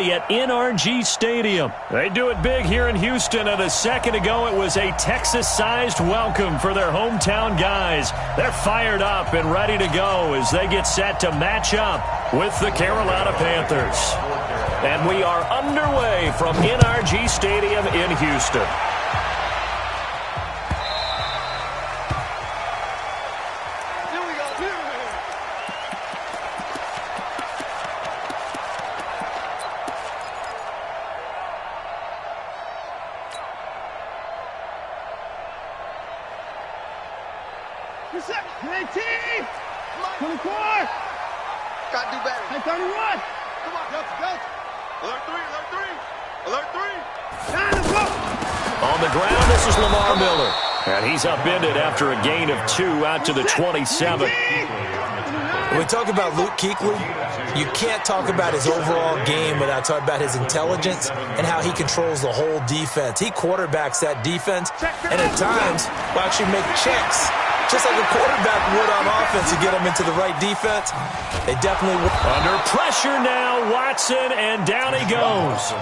at NRG Stadium. They do it big here in Houston, and a second ago it was a Texas-sized welcome for their hometown guys. They're fired up and ready to go as they get set to match up with the Carolina Panthers. And we are underway from NRG Stadium in Houston. He's upended after a gain of 2 out to the 27. When we talk about Luke Kuechly, you can't talk about his overall game without talking about his intelligence and how he controls the whole defense. He quarterbacks that defense, and at times will actually make checks, just like a quarterback would on offense to get them into the right defense. They definitely will. Under pressure now, Watson, and down he goes.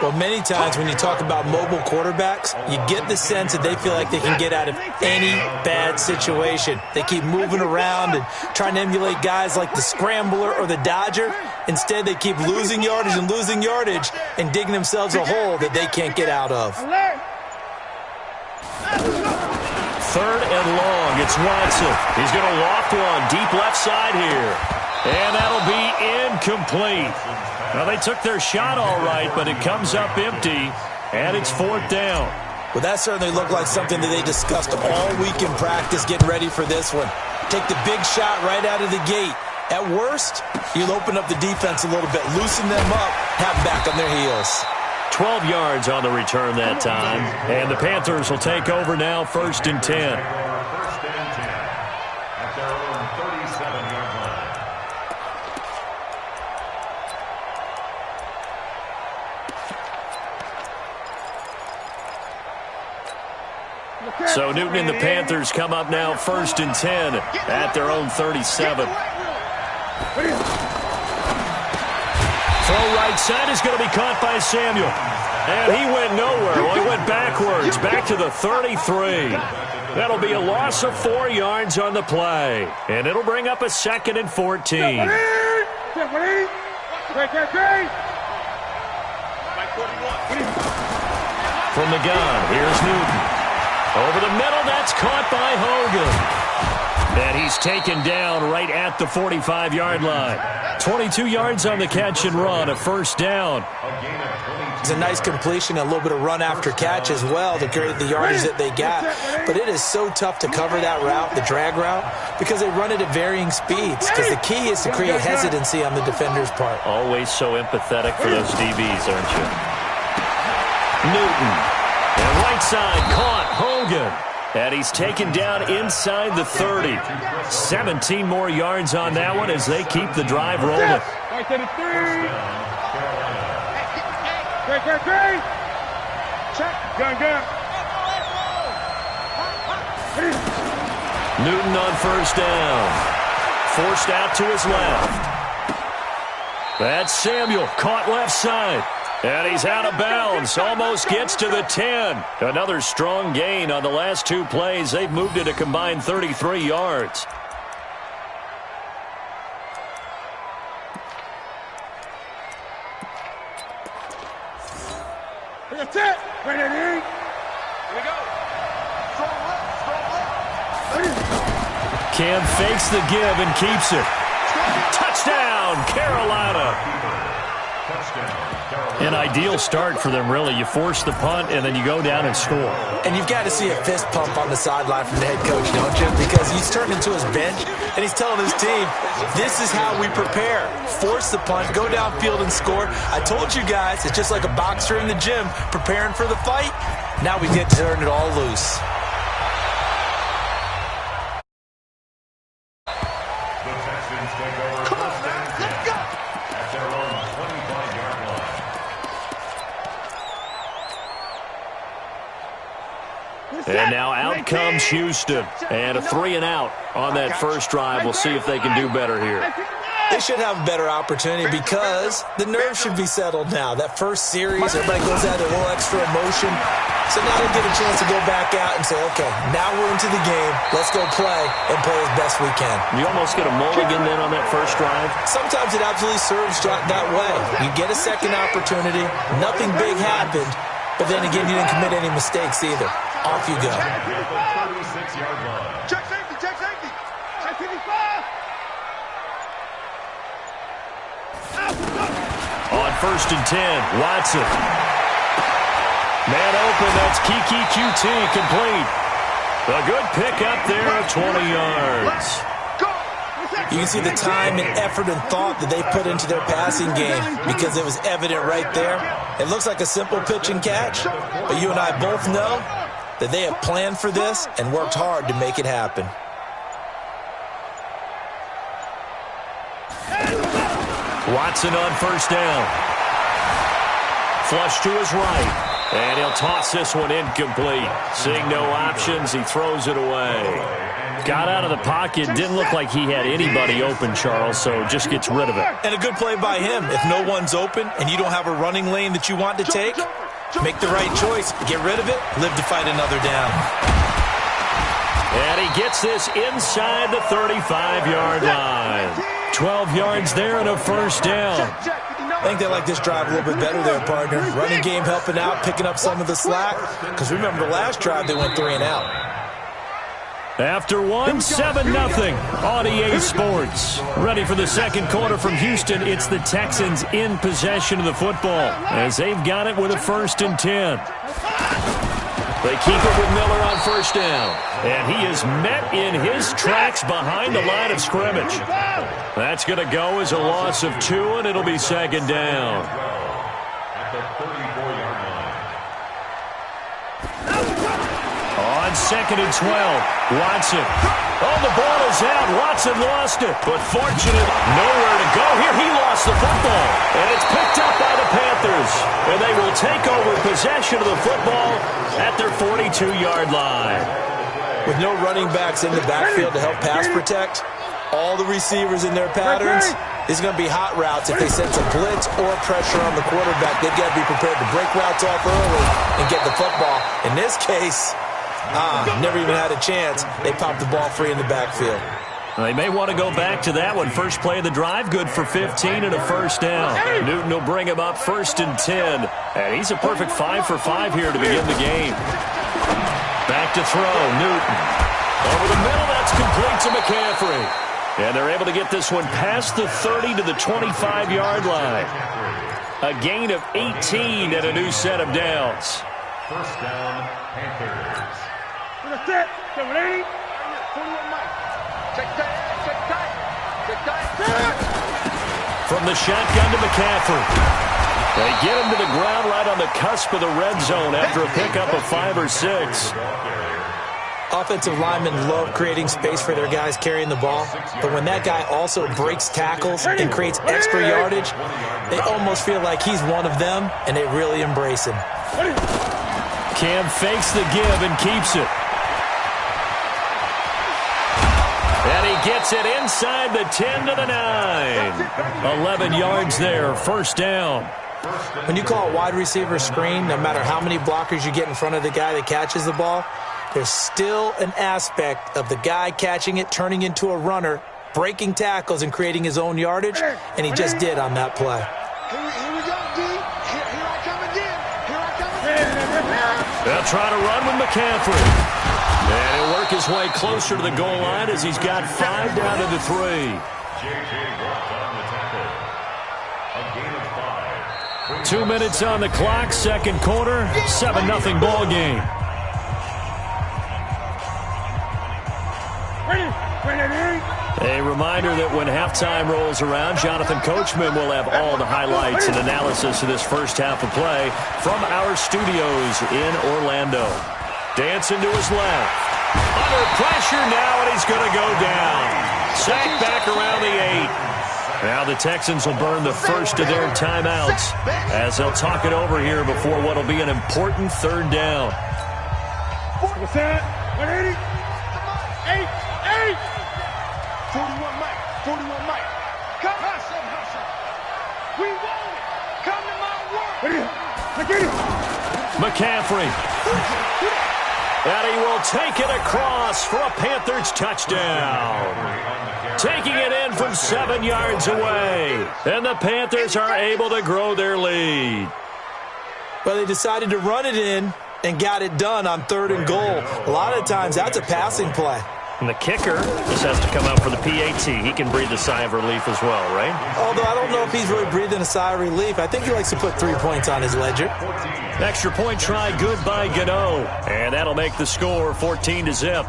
Well, many times when you talk about mobile quarterbacks, you get the sense that they feel like they can get out of any bad situation. They keep moving around and trying to emulate guys like the Scrambler or the Dodger. Instead, they keep losing yardage and digging themselves a hole that they can't get out of. 3rd and long. It's Watson. He's going to loft one deep left side here. And that'll be incomplete. Well, they took their shot all right, but it comes up empty, and it's 4th down. Well, that certainly looked like something that they discussed all week in practice getting ready for this one. Take the big shot right out of the gate. At worst, you'll open up the defense a little bit, loosen them up, have them back on their heels. 12 yards on the return that time, and the Panthers will take over now, 1st and 10. So Newton and the Panthers come up now 1st and 10 at their own 37. Throw right side is going to be caught by Samuel. And he went nowhere. Well, he went backwards, back to the 33. That'll be a loss of 4 yards on the play. And it'll bring up a 2nd and 14. From the gun, here's Newton. Over the middle, that's caught by Hogan. And he's taken down right at the 45-yard line. 22 yards on the catch and run, a 1st down. It's a nice completion, a little bit of run after catch as well to create the yardage that they got. But it is so tough to cover that route, the drag route, because they run it at varying speeds. Because the key is to create hesitancy on the defender's part. Always so empathetic for those DBs, aren't you? Newton. And right side, caught, Hogan. And he's taken down inside the 30. 17 more yards on that one as they keep the drive rolling. Newton on 1st down. Forced out to his left. That's Samuel, caught left side. And he's out of bounds, almost gets to the 10. Another strong gain on the last 2 plays. They've moved it a combined 33 yards. That's it. Right in. Here we go. Cam fakes the give and keeps it. Touchdown, Carolina. An ideal start for them, really. You force the punt, and then you go down and score. And you've got to see a fist pump on the sideline from the head coach, don't you? Because he's turned into his bench, and he's telling his team, this is how we prepare. Force the punt, go downfield and score. I told you guys, it's just like a boxer in the gym preparing for the fight. Now we get to turn it all loose. And now out comes Houston. And a 3 and out on that first drive. We'll see if they can do better here. They should have a better opportunity because the nerves should be settled now. That first series, everybody goes out with a little extra emotion. So now they get a chance to go back out and say, okay, now we're into the game. Let's go play and play as best we can. You almost get a mulligan then on that first drive? Sometimes it absolutely serves that way. You get a second opportunity. Nothing big happened. But then again, you didn't commit any mistakes either. Off you go. Check safety, check safety. Check 55. On 1st and 10, Watson. Man open, that's Kiki QT complete. A good pickup there of 20 yards. You can see the time and effort and thought that they put into their passing game because it was evident right there. It looks like a simple pitch and catch, but you and I both know that they have planned for this and worked hard to make it happen. Watson on 1st down. Flush to his right. And he'll toss this one incomplete. Seeing no options, he throws it away. Got out of the pocket. Didn't look like he had anybody open, Charles, so just gets rid of it. And a good play by him. If no one's open and you don't have a running lane that you want to take, make the right choice. Get rid of it. Live to fight another down. And he gets this inside the 35-yard line. 12 yards there and a 1st down. I think they like this drive a little bit better there, partner. Running game helping out, picking up some of the slack. Because remember the last drive, they went 3 and out. After 1, 7-0 on EA Sports. Ready for the second quarter from Houston. It's the Texans in possession of the football as they've got it with a 1st and 10. They keep it with Miller on 1st down. And he is met in his tracks behind the line of scrimmage. That's going to go as a loss of 2, and it'll be 2nd down. On 2nd and 12, Watson. Oh, the ball is out. Watson lost it, but fortunate, nowhere to go. Here, he lost the football, and it's picked up by the Panthers. And they will take over possession of the football at their 42-yard line. With no running backs in the backfield to help pass protect, all the receivers in their patterns, it's going to be hot routes. If they sense a blitz or pressure on the quarterback, they've got to be prepared to break routes off early and get the football. In this case, never even had a chance. They popped the ball free in the backfield. They may want to go back to that one. First play of the drive, good for 15 and a 1st down. Newton will bring him up 1st and 10. And he's a perfect 5 for 5 here to begin the game. Back to throw, Newton. Over the middle, that's complete to McCaffrey. And they're able to get this one past the 30 to the 25-yard line. A gain of 18 and a new set of downs. 1st down, Panthers. To the set, 780. 41 Mike. Check tight, check tight, check tight. From the shotgun to McCaffrey. They get him to the ground right on the cusp of the red zone after a pickup of 5 or 6. Offensive linemen love creating space for their guys carrying the ball, but when that guy also breaks tackles and creates extra yardage, they almost feel like he's one of them, and they really embrace him. Cam fakes the give and keeps it. And he gets it inside the 10 to the 9. 11 yards there, 1st down. When you call a wide receiver screen, no matter how many blockers you get in front of the guy that catches the ball, there's still an aspect of the guy catching it, turning into a runner, breaking tackles and creating his own yardage, and he just did on that play. Here we go, D. Here I come again. Here I come again. They'll try to run with McCaffrey. And he'll work his way closer to the goal line as he's got 5 down to the 3. 2 minutes on the clock, second quarter, 7-0 ball game. A reminder that when halftime rolls around, Jonathan Coachman will have all the highlights and analysis of this first half of play from our studios in Orlando. Dancing to his left. Under pressure now, and he's going to go down. Sacked back around the 8. Now the Texans will burn the first of their timeouts as they'll talk it over here before what will be an important 3rd down. 180. 8. 41 Mike. 41 Mike. Come We want it. Come to my work. McCaffrey. And he will take it across for a Panthers touchdown. Taking it in from 7 yards away. And the Panthers are able to grow their lead. Well, they decided to run it in and got it done on 3rd and goal. A lot of times, that's a passing play. And the kicker just has to come out for the PAT. He can breathe a sigh of relief as well, right? Although I don't know if he's really breathing a sigh of relief. I think he likes to put 3 points on his ledger. Extra point try good by Gano. And that'll make the score 14-0.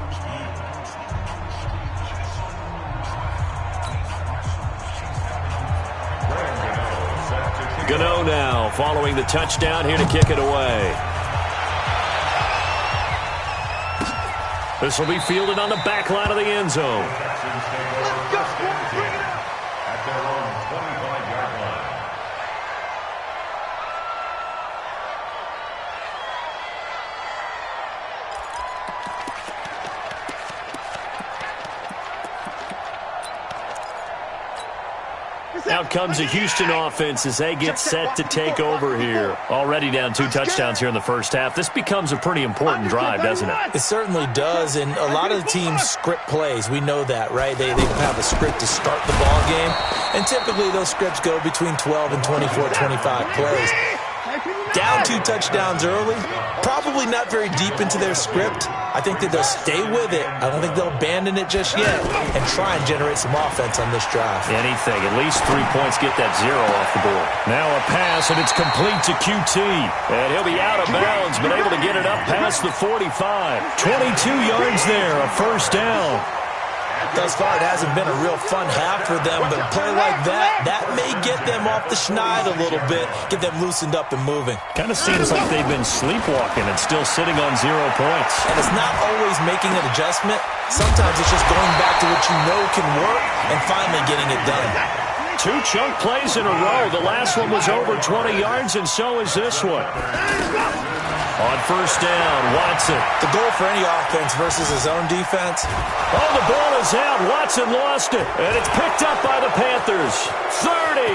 Gano now following the touchdown here to kick it away. This will be fielded on the back line of the end zone. Let's go, boys. Bring it up. At their own 25-yard line. Out comes the Houston offense as they get set to take over here. Already down 2 touchdowns here in the first half. This becomes a pretty important drive, doesn't it? It certainly does, and a lot of the teams script plays. We know that, right? They have a script to start the ball game, and typically those scripts go between 12 and 24, 25 plays. Down 2 touchdowns early, probably not very deep into their script. I think that they'll stay with it. I don't think they'll abandon it just yet and try and generate some offense on this drive. Anything. At least 3 points get that 0 off the board. Now a pass, and it's complete to QT. And he'll be out of bounds, but able to get it up past the 45. 22 yards there, a first down. Thus far, it hasn't been a real fun half for them, but a play like that may get them off the schneid a little bit, get them loosened up and moving. Kind of seems like they've been sleepwalking and still sitting on 0 points. And it's not always making an adjustment. Sometimes it's just going back to what you know can work and finally getting it done. 2 chunk plays in a row. The last one was over 20 yards, and so is this one. On first down, Watson. The goal for any offense versus his own defense. Oh, the ball is out. Watson lost it, and it's picked up by the Panthers. 30,